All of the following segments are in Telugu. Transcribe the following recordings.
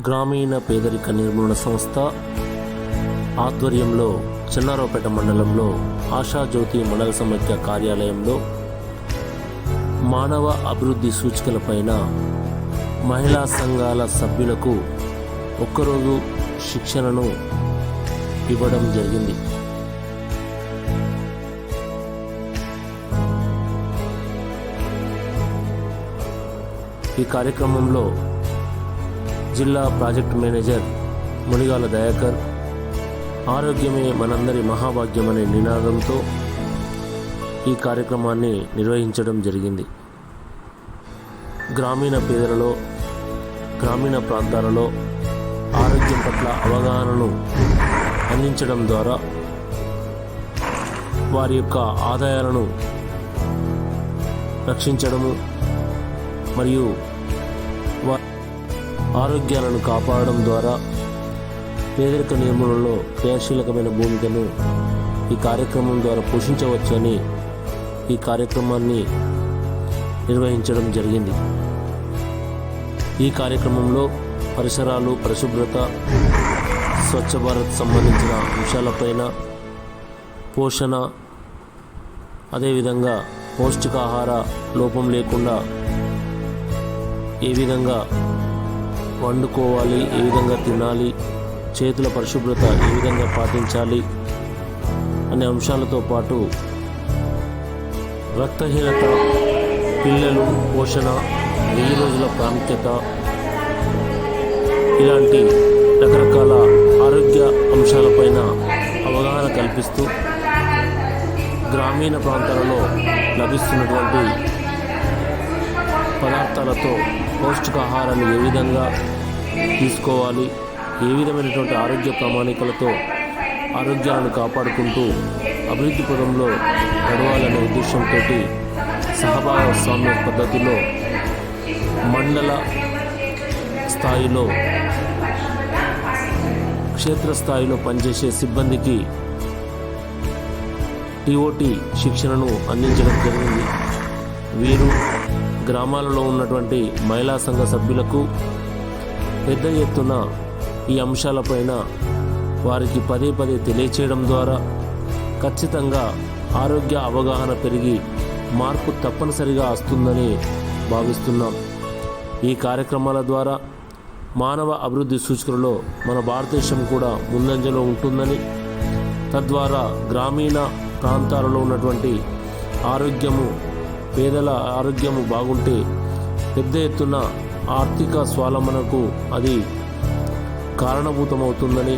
గ్రామీణ పేదరిక నిర్మూలన సంస్థ ఆధ్వర్యంలో చెన్నారావుపేట మండలంలో ఆశాజ్యోతి మండల సమైక్య కార్యాలయంలో మానవ అభివృద్ధి సూచికలపైన మహిళా సంఘాల సభ్యులకు ఒక్కరోజు శిక్షణను ఇవ్వడం జరిగింది. ఈ కార్యక్రమంలో జిల్లా ప్రాజెక్టు మేనేజర్ మునిగాల దయాకర్ ఆరోగ్యమే మనందరి మహాభాగ్యం అనే నినాదంతో ఈ కార్యక్రమాన్ని నిర్వహించడం జరిగింది. గ్రామీణ పేదలలో గ్రామీణ ప్రాంతాలలో ఆరోగ్యం పట్ల అవగాహనను అందించడం ద్వారా వారి యొక్క ఆదాయాలను రక్షించడము మరియు ఆరోగ్యాలను కాపాడడం ద్వారా పేదరిక నిర్మూలనలో క్రియాశీలకమైన భూమికను ఈ కార్యక్రమం ద్వారా పోషించవచ్చని ఈ కార్యక్రమాన్ని నిర్వహించడం జరిగింది. ఈ కార్యక్రమంలో పరిసరాలు, పరిశుభ్రత, స్వచ్ఛ భారత్ సంబంధించిన అంశాలపైన, పోషణ, అదేవిధంగా పౌష్టికాహార లోపం లేకుండా ఏ విధంగా వండుకోవాలి, ఏ విధంగా తినాలి, చేతుల పరిశుభ్రత ఏ విధంగా పాటించాలి అనే అంశాలతో పాటు రక్తహీనత, పిల్లలు, పోషణ, 1000 రోజుల ప్రాముఖ్యత, ఇలాంటి రకరకాల ఆరోగ్య అంశాలపైన అవగాహన కల్పిస్తూ గ్రామీణ ప్రాంతాలలో లభిస్తున్నటువంటి పదార్థాలతో పౌష్టికాహారాన్ని ఏ విధంగా తీసుకోవాలి, ఏ విధమైనటువంటి ఆరోగ్య ప్రామాణికలతో ఆరోగ్యాలను కాపాడుకుంటూ అభివృద్ధి పదంలో నడవాలనే ఉద్దేశంతో సహభాగస్వామ్య పద్ధతిలో మండల స్థాయిలో, క్షేత్రస్థాయిలో పనిచేసే సిబ్బందికి టీఓటీ శిక్షణను అందించడం జరిగింది. వీరు గ్రామాలలో ఉన్నటువంటి మహిళా సంఘ సభ్యులకు పెద్ద ఎత్తున ఈ అంశాలపైన వారికి పదే పదే తెలియచేయడం ద్వారా ఖచ్చితంగా ఆరోగ్య అవగాహన పెరిగి మార్పు తప్పనిసరిగా వస్తుందని భావిస్తున్నాం. ఈ కార్యక్రమాల ద్వారా మానవ అభివృద్ధి సూచికలలో మన భారతదేశం కూడా ముందంజలో ఉంటుందని, తద్వారా గ్రామీణ ప్రాంతాలలో ఉన్నటువంటి ఆరోగ్యము, పేదల ఆరోగ్యము బాగుంటే పెద్ద ఎత్తున ఆర్థిక స్వావలంబనకు అది కారణభూతమవుతుందని,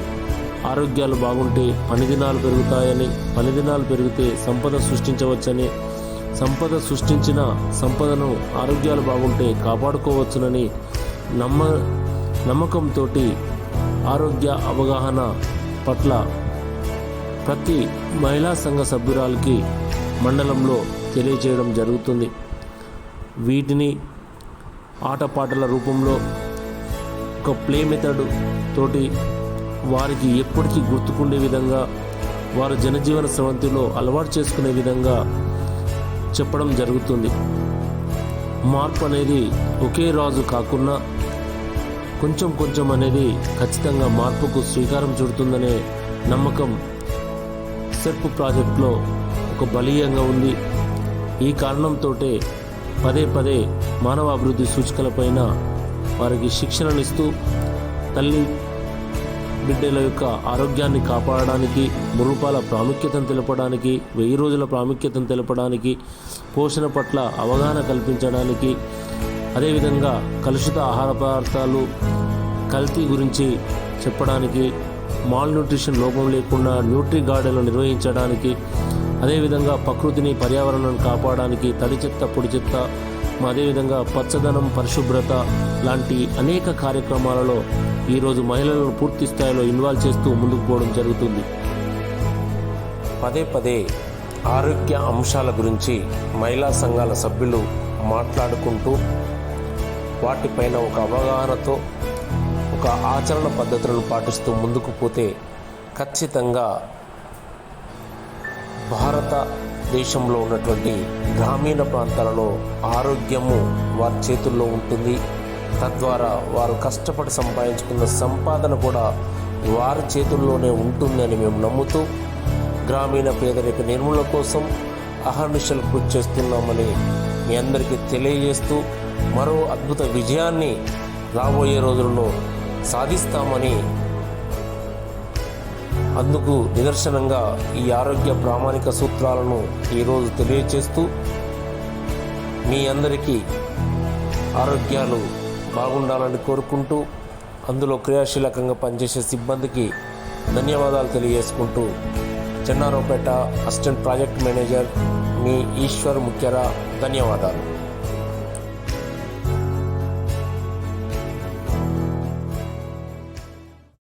ఆరోగ్యాలు బాగుంటే పనిదినాలు పెరుగుతాయని, పనిదినాలు పెరిగితే సంపద సృష్టించవచ్చని, సంపద సృష్టించిన సంపదను ఆరోగ్యాలు బాగుంటే కాపాడుకోవచ్చునని నమ్మకంతో ఆరోగ్య అవగాహన పట్ల ప్రతి మహిళా సంఘ సభ్యురాలకి మండలంలో తెలియజేయడం జరుగుతుంది. వీటిని ఆటపాటల రూపంలో ఒక ప్లే మెథడ్ తోటి వారికి ఎప్పటికీ గుర్తుకుండే విధంగా, వారు జనజీవన స్రవంతిలో అలవాటు చేసుకునే విధంగా చెప్పడం జరుగుతుంది. మార్పు అనేది ఒకే రోజు కాకుండా కొంచెం కొంచెం అనేది ఖచ్చితంగా మార్పుకు శ్రీకారం చుడుతుందనే నమ్మకం సెర్ప్ ప్రాజెక్టులో ఒక బలీయంగా ఉంది. ఈ కారణంతో పదే పదే మానవ అభివృద్ధి సూచికలపైన వారికి శిక్షణనిస్తూ తల్లి బిడ్డల యొక్క ఆరోగ్యాన్ని కాపాడడానికి, 3 రూపాయల ప్రాముఖ్యతను తెలపడానికి, 1000 రోజుల ప్రాముఖ్యతను తెలపడానికి, పోషణ పట్ల అవగాహన కల్పించడానికి, అదేవిధంగా కలుషిత ఆహార పదార్థాలు, కల్తీ గురించి చెప్పడానికి, మాల్ న్యూట్రిషన్ లోపం లేకుండా న్యూట్రీ గార్డెన్లు నిర్వహించడానికి, అదేవిధంగా ప్రకృతిని, పర్యావరణాన్ని కాపాడడానికి, తడి చెత్త, పొడి చెత్త, అదేవిధంగా పచ్చదనం, పరిశుభ్రత లాంటి అనేక కార్యక్రమాలలో ఈరోజు మహిళలను పూర్తి స్థాయిలో ఇన్వాల్వ్ చేస్తూ ముందుకు పోవడం జరుగుతుంది. పదే పదే ఆరోగ్య అంశాల గురించి మహిళా సంఘాల సభ్యులు మాట్లాడుకుంటూ వాటిపైన ఒక అవగాహనతో ఒక ఆచరణ పద్ధతులను పాటిస్తూ ముందుకు పోతే ఖచ్చితంగా భారతదేశంలో ఉన్నటువంటి గ్రామీణ ప్రాంతాలలో ఆరోగ్యము వారి చేతుల్లో ఉంటుంది. తద్వారా వారు కష్టపడి సంపాదించుకున్న సంపాదన కూడా వారి చేతుల్లోనే ఉంటుందని మేము నమ్ముతూ గ్రామీణ పేదరిక నిర్మూలన కోసం అహర్నిశలు కృషి చేస్తున్నామని మీ అందరికీ తెలియజేస్తూ మరో అద్భుత విజయాన్ని రాబోయే రోజులను సాధిస్తామని, అందుకు నిదర్శనంగా ఈ ఆరోగ్య ప్రామాణిక సూత్రాలను ఈరోజు తెలియజేస్తూ మీ అందరికీ ఆరోగ్యాలు బాగుండాలని కోరుకుంటూ అందులో క్రియాశీలకంగా పనిచేసే సిబ్బందికి ధన్యవాదాలు తెలియజేసుకుంటూ చెన్నారావుపేట అసిస్టెంట్ ప్రాజెక్ట్ మేనేజర్ మీ ఈశ్వర్ ముఖ్యరా. ధన్యవాదాలు.